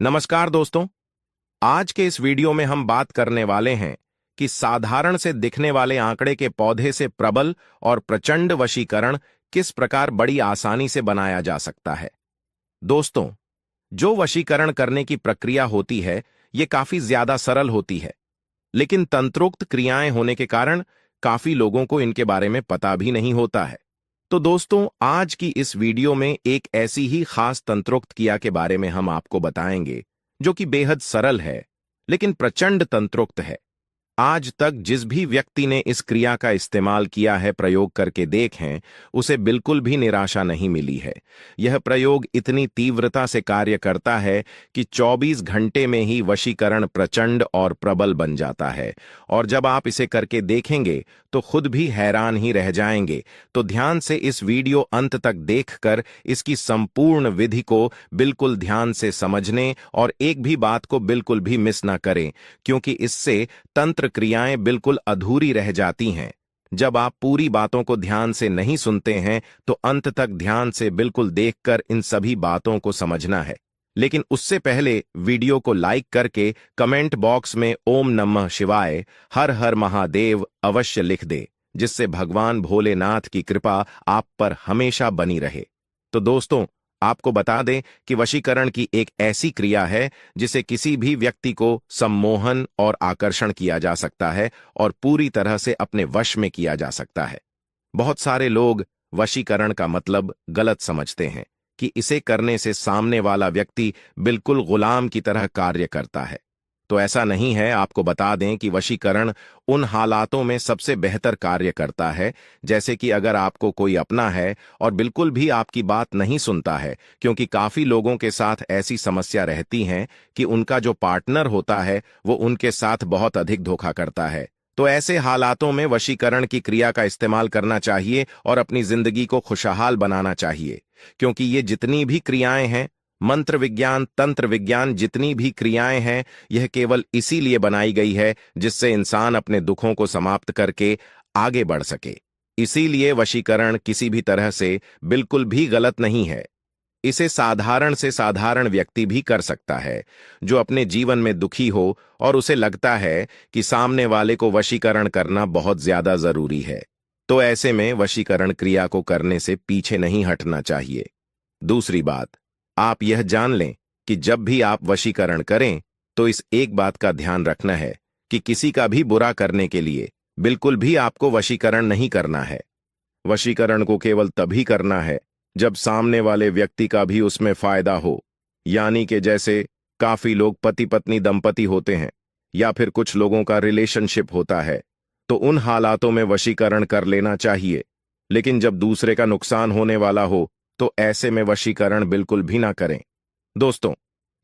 नमस्कार दोस्तों। आज के इस वीडियो में हम बात करने वाले हैं कि साधारण से दिखने वाले आंकड़े के पौधे से प्रबल और प्रचंड वशीकरण किस प्रकार बड़ी आसानी से बनाया जा सकता है। दोस्तों, जो वशीकरण करने की प्रक्रिया होती है, ये काफी ज्यादा सरल होती है, लेकिन तंत्रोक्त क्रियाएं होने के कारण काफी लोगों को इनके बारे में पता भी नहीं होता है। तो दोस्तों, आज की इस वीडियो में एक ऐसी ही खास तंत्रोक्त क्रिया के बारे में हम आपको बताएंगे जो कि बेहद सरल है, लेकिन प्रचंड तंत्रोक्त है। आज तक जिस भी व्यक्ति ने इस क्रिया का इस्तेमाल किया है, प्रयोग करके देखें, उसे बिल्कुल भी निराशा नहीं मिली है। यह प्रयोग इतनी तीव्रता से कार्य करता है कि 24 घंटे में ही वशीकरण प्रचंड और प्रबल बन जाता है। और जब आप इसे करके देखेंगे तो खुद भी हैरान ही रह जाएंगे। तो ध्यान से इस वीडियो अंत तक देखकर इसकी संपूर्ण विधि को बिल्कुल ध्यान से समझने और एक भी बात को बिल्कुल भी मिस ना करें, क्योंकि इससे तंत्र क्रियाएं बिल्कुल अधूरी रह जाती हैं। जब आप पूरी बातों को ध्यान से नहीं सुनते हैं तो अंत तक ध्यान से बिल्कुल देखकर इन सभी बातों को समझना है। लेकिन उससे पहले वीडियो को लाइक करके कमेंट बॉक्स में ओम नमः शिवाय, हर हर महादेव अवश्य लिख दे, जिससे भगवान भोलेनाथ की कृपा आप पर हमेशा बनी रहे। तो दोस्तों, आपको बता दें कि वशीकरण की एक ऐसी क्रिया है जिसे किसी भी व्यक्ति को सम्मोहन और आकर्षण किया जा सकता है और पूरी तरह से अपने वश में किया जा सकता है। बहुत सारे लोग वशीकरण का मतलब गलत समझते हैं कि इसे करने से सामने वाला व्यक्ति बिल्कुल गुलाम की तरह कार्य करता है। तो ऐसा नहीं है। आपको बता दें कि वशीकरण उन हालातों में सबसे बेहतर कार्य करता है, जैसे कि अगर आपको कोई अपना है और बिल्कुल भी आपकी बात नहीं सुनता है, क्योंकि काफी लोगों के साथ ऐसी समस्या रहती है कि उनका जो पार्टनर होता है वो उनके साथ बहुत अधिक धोखा करता है। तो ऐसे हालातों में वशीकरण की क्रिया का इस्तेमाल करना चाहिए और अपनी जिंदगी को खुशहाल बनाना चाहिए, क्योंकि ये जितनी भी क्रियाएं हैं, मंत्र विज्ञान, तंत्र विज्ञान, जितनी भी क्रियाएं हैं, यह केवल इसीलिए बनाई गई है जिससे इंसान अपने दुखों को समाप्त करके आगे बढ़ सके। इसीलिए वशीकरण किसी भी तरह से बिल्कुल भी गलत नहीं है। इसे साधारण से साधारण व्यक्ति भी कर सकता है, जो अपने जीवन में दुखी हो और उसे लगता है कि सामने वाले को वशीकरण करना बहुत ज्यादा जरूरी है। तो ऐसे में वशीकरण क्रिया को करने से पीछे नहीं हटना चाहिए। दूसरी बात, आप यह जान लें कि जब भी आप वशीकरण करें तो इस एक बात का ध्यान रखना है कि किसी का भी बुरा करने के लिए बिल्कुल भी आपको वशीकरण नहीं करना है। वशीकरण को केवल तभी करना है जब सामने वाले व्यक्ति का भी उसमें फायदा हो। यानी कि जैसे काफी लोग पति पत्नी दंपति होते हैं या फिर कुछ लोगों का रिलेशनशिप होता है, तो उन हालातों में वशीकरण कर लेना चाहिए। लेकिन जब दूसरे का नुकसान होने वाला हो तो ऐसे में वशीकरण बिल्कुल भी ना करें। दोस्तों,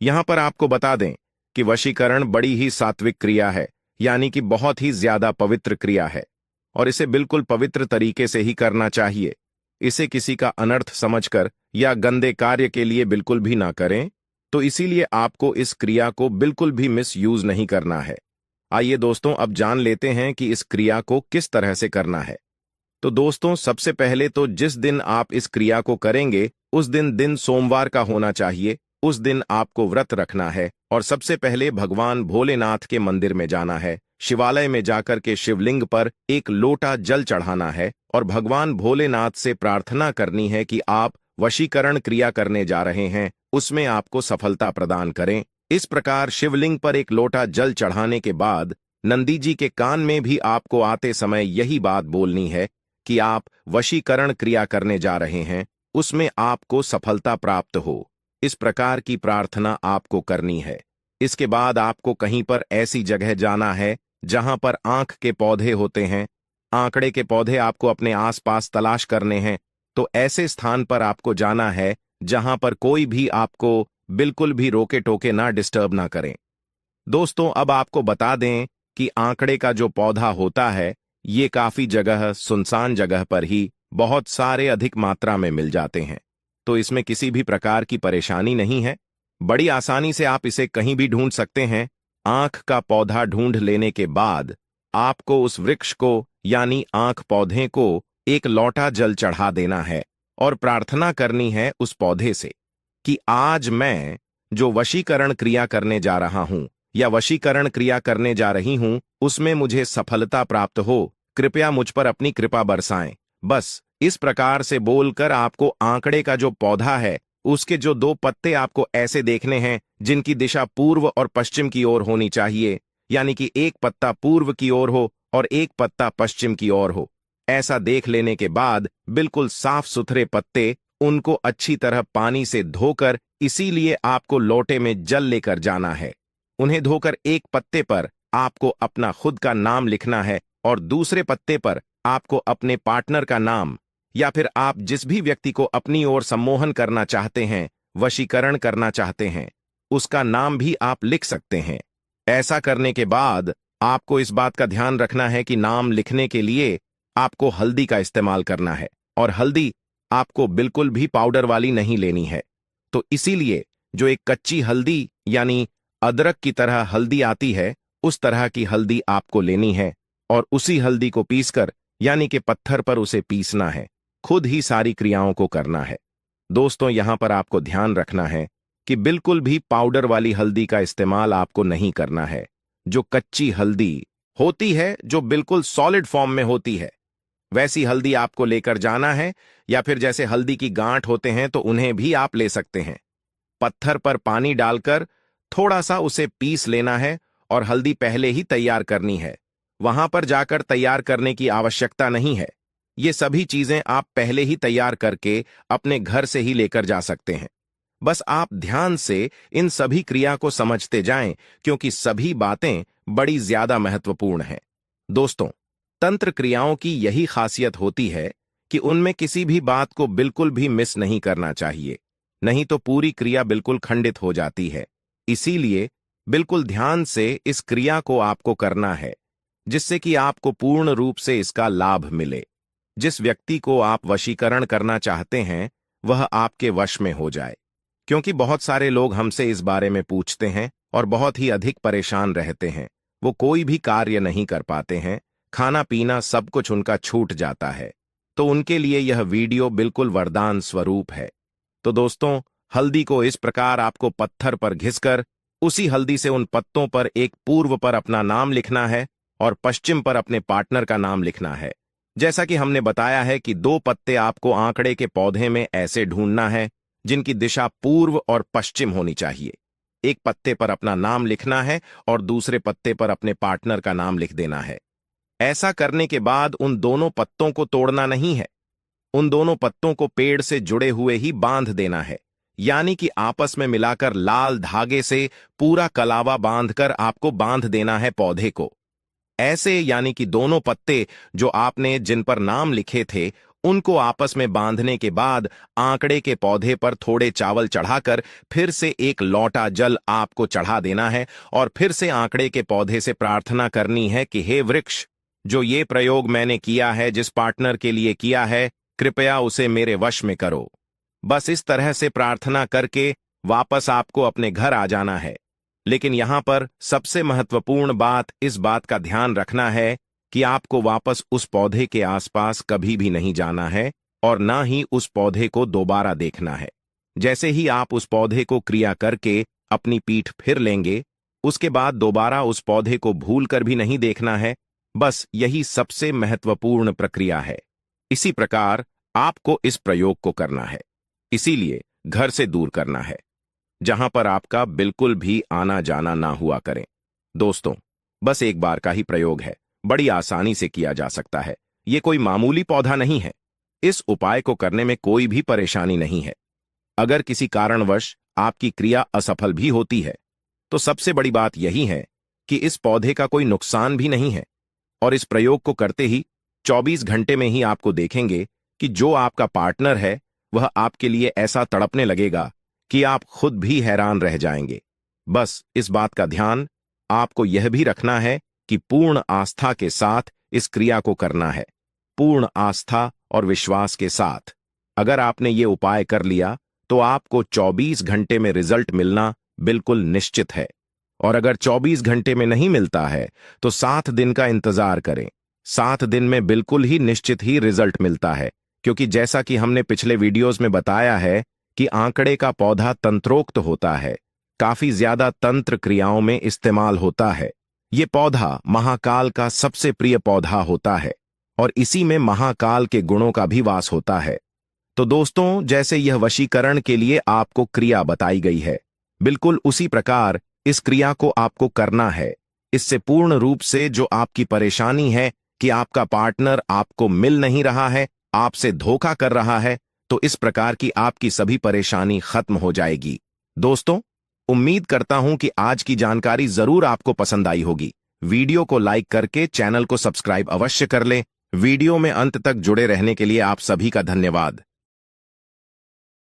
यहां पर आपको बता दें कि वशीकरण बड़ी ही सात्विक क्रिया है, यानी कि बहुत ही ज्यादा पवित्र क्रिया है और इसे बिल्कुल पवित्र तरीके से ही करना चाहिए। इसे किसी का अनर्थ समझकर या गंदे कार्य के लिए बिल्कुल भी ना करें। तो इसीलिए आपको इस क्रिया को बिल्कुल भी मिस यूज नहीं करना है। आइए दोस्तों, अब जान लेते हैं कि इस क्रिया को किस तरह से करना है। तो दोस्तों, सबसे पहले तो जिस दिन आप इस क्रिया को करेंगे उस दिन सोमवार का होना चाहिए। उस दिन आपको व्रत रखना है और सबसे पहले भगवान भोलेनाथ के मंदिर में जाना है। शिवालय में जाकर के शिवलिंग पर एक लोटा जल चढ़ाना है और भगवान भोलेनाथ से प्रार्थना करनी है कि आप वशीकरण क्रिया करने जा रहे हैं, उसमें आपको सफलता प्रदान करें। इस प्रकार शिवलिंग पर एक लोटा जल चढ़ाने के बाद नंदी जी के कान में भी आपको आते समय यही बात बोलनी है कि आप वशीकरण क्रिया करने जा रहे हैं, उसमें आपको सफलता प्राप्त हो। इस प्रकार की प्रार्थना आपको करनी है। इसके बाद आपको कहीं पर ऐसी जगह जाना है जहां पर आंख के पौधे होते हैं। आंकड़े के पौधे आपको अपने आसपास तलाश करने हैं। तो ऐसे स्थान पर आपको जाना है जहां पर कोई भी आपको बिल्कुल भी रोके टोके ना डिस्टर्ब ना करें। दोस्तों, अब आपको बता दें कि आंकड़े का जो पौधा होता है, ये काफी जगह सुनसान जगह पर ही बहुत सारे अधिक मात्रा में मिल जाते हैं। तो इसमें किसी भी प्रकार की परेशानी नहीं है। बड़ी आसानी से आप इसे कहीं भी ढूंढ सकते हैं। आंख का पौधा ढूंढ लेने के बाद आपको उस वृक्ष को यानी आंख पौधे को एक लोटा जल चढ़ा देना है और प्रार्थना करनी है उस पौधे से कि आज मैं जो वशीकरण क्रिया करने जा रहा हूं या वशीकरण क्रिया करने जा रही हूं उसमें मुझे सफलता प्राप्त हो, कृपया मुझ पर अपनी कृपा बरसाएं। बस इस प्रकार से बोलकर आपको आंकड़े का जो पौधा है उसके जो दो पत्ते आपको ऐसे देखने हैं जिनकी दिशा पूर्व और पश्चिम की ओर होनी चाहिए, यानी कि एक पत्ता पूर्व की ओर हो और एक पत्ता पश्चिम की ओर हो। ऐसा देख लेने के बाद बिल्कुल साफ सुथरे पत्ते, उनको अच्छी तरह पानी से धोकर, इसीलिए आपको लोटे में जल लेकर जाना है। उन्हें धोकर एक पत्ते पर आपको अपना खुद का नाम लिखना है और दूसरे पत्ते पर आपको अपने पार्टनर का नाम या फिर आप जिस भी व्यक्ति को अपनी ओर सम्मोहन करना चाहते हैं, वशीकरण करना चाहते हैं, उसका नाम भी आप लिख सकते हैं। ऐसा करने के बाद आपको इस बात का ध्यान रखना है कि नाम लिखने के लिए आपको हल्दी का इस्तेमाल करना है और हल्दी आपको बिल्कुल भी पाउडर वाली नहीं लेनी है। तो इसीलिए जो एक कच्ची हल्दी यानी अदरक की तरह हल्दी आती है, उस तरह की हल्दी आपको लेनी है और उसी हल्दी को पीसकर यानी कि पत्थर पर उसे पीसना है। खुद ही सारी क्रियाओं को करना है। दोस्तों, यहां पर आपको ध्यान रखना है कि बिल्कुल भी पाउडर वाली हल्दी का इस्तेमाल आपको नहीं करना है। जो कच्ची हल्दी होती है, जो बिल्कुल सॉलिड फॉर्म में होती है, वैसी हल्दी आपको लेकर जाना है, या फिर जैसे हल्दी की गांठ होते हैं तो उन्हें भी आप ले सकते हैं। पत्थर पर पानी डालकर थोड़ा सा उसे पीस लेना है और हल्दी पहले ही तैयार करनी है। वहां पर जाकर तैयार करने की आवश्यकता नहीं है। ये सभी चीजें आप पहले ही तैयार करके अपने घर से ही लेकर जा सकते हैं। बस आप ध्यान से इन सभी क्रिया को समझते जाएं, क्योंकि सभी बातें बड़ी ज्यादा महत्वपूर्ण हैं। दोस्तों, तंत्र क्रियाओं की यही खासियत होती है कि उनमें किसी भी बात को बिल्कुल भी मिस नहीं करना चाहिए, नहीं तो पूरी क्रिया बिल्कुल खंडित हो जाती है। इसीलिए बिल्कुल ध्यान से इस क्रिया को आपको करना है, जिससे कि आपको पूर्ण रूप से इसका लाभ मिले। जिस व्यक्ति को आप वशीकरण करना चाहते हैं वह आपके वश में हो जाए, क्योंकि बहुत सारे लोग हमसे इस बारे में पूछते हैं और बहुत ही अधिक परेशान रहते हैं। वो कोई भी कार्य नहीं कर पाते हैं, खाना पीना सब कुछ उनका छूट जाता है। तो उनके लिए यह वीडियो बिल्कुल वरदान स्वरूप है। तो दोस्तों, हल्दी को इस प्रकार आपको पत्थर पर घिसकर उसी हल्दी से उन पत्तों पर एक पूर्व पर अपना नाम लिखना है और पश्चिम पर अपने पार्टनर का नाम लिखना है। जैसा कि हमने बताया है कि दो पत्ते आपको आंकड़े के पौधे में ऐसे ढूंढना है जिनकी दिशा पूर्व और पश्चिम होनी चाहिए। एक पत्ते पर अपना नाम लिखना है और दूसरे पत्ते पर अपने पार्टनर का नाम लिख देना है। ऐसा करने के बाद उन दोनों पत्तों को तोड़ना नहीं है। उन दोनों पत्तों को पेड़ से जुड़े हुए ही बांध देना है, यानी कि आपस में मिलाकर लाल धागे से पूरा कलावा बांधकर आपको बांध देना है पौधे को। ऐसे यानी कि दोनों पत्ते जो आपने जिन पर नाम लिखे थे उनको आपस में बांधने के बाद आंकड़े के पौधे पर थोड़े चावल चढ़ाकर फिर से एक लौटा जल आपको चढ़ा देना है और फिर से आंकड़े के पौधे से प्रार्थना करनी है कि हे वृक्ष, जो ये प्रयोग मैंने किया है, जिस पार्टनर के लिए किया है, कृपया उसे मेरे वश में करो। बस इस तरह से प्रार्थना करके वापस आपको अपने घर आ जाना है। लेकिन यहां पर सबसे महत्वपूर्ण बात इस बात का ध्यान रखना है कि आपको वापस उस पौधे के आसपास कभी भी नहीं जाना है और ना ही उस पौधे को दोबारा देखना है। जैसे ही आप उस पौधे को क्रिया करके अपनी पीठ फिर लेंगे, उसके बाद दोबारा उस पौधे को भूल कर भी नहीं देखना है। बस यही सबसे महत्वपूर्ण प्रक्रिया है। इसी प्रकार आपको इस प्रयोग को करना है, इसीलिए घर से दूर करना है, जहां पर आपका बिल्कुल भी आना जाना ना हुआ करे। दोस्तों, बस एक बार का ही प्रयोग है, बड़ी आसानी से किया जा सकता है। ये कोई मामूली पौधा नहीं है। इस उपाय को करने में कोई भी परेशानी नहीं है। अगर किसी कारणवश आपकी क्रिया असफल भी होती है तो सबसे बड़ी बात यही है कि इस पौधे का कोई नुकसान भी नहीं है और इस प्रयोग को करते ही 24 घंटे में ही आपको देखेंगे कि जो आपका पार्टनर है वह आपके लिए ऐसा तड़पने लगेगा कि आप खुद भी हैरान रह जाएंगे। बस इस बात का ध्यान आपको यह भी रखना है कि पूर्ण आस्था के साथ इस क्रिया को करना है, पूर्ण आस्था और विश्वास के साथ। अगर आपने ये उपाय कर लिया तो आपको 24 घंटे में रिजल्ट मिलना बिल्कुल निश्चित है। और अगर 24 घंटे में नहीं मिलता है तो 7 दिन का इंतजार करें। 7 दिन में बिल्कुल ही निश्चित ही रिजल्ट मिलता है, क्योंकि जैसा कि हमने पिछले वीडियोज में बताया है कि आंकड़े का पौधा तंत्रोक्त होता है, काफी ज्यादा तंत्र क्रियाओं में इस्तेमाल होता है। ये पौधा महाकाल का सबसे प्रिय पौधा होता है और इसी में महाकाल के गुणों का भी वास होता है। तो दोस्तों, जैसे यह वशीकरण के लिए आपको क्रिया बताई गई है, बिल्कुल उसी प्रकार इस क्रिया को आपको करना है। इससे पूर्ण रूप से जो आपकी परेशानी है कि आपका पार्टनर आपको मिल नहीं रहा है, आपसे धोखा कर रहा है, तो इस प्रकार की आपकी सभी परेशानी खत्म हो जाएगी। दोस्तों, उम्मीद करता हूं कि आज की जानकारी जरूर आपको पसंद आई होगी। वीडियो को लाइक करके चैनल को सब्सक्राइब अवश्य कर लें। वीडियो में अंत तक जुड़े रहने के लिए आप सभी का धन्यवाद।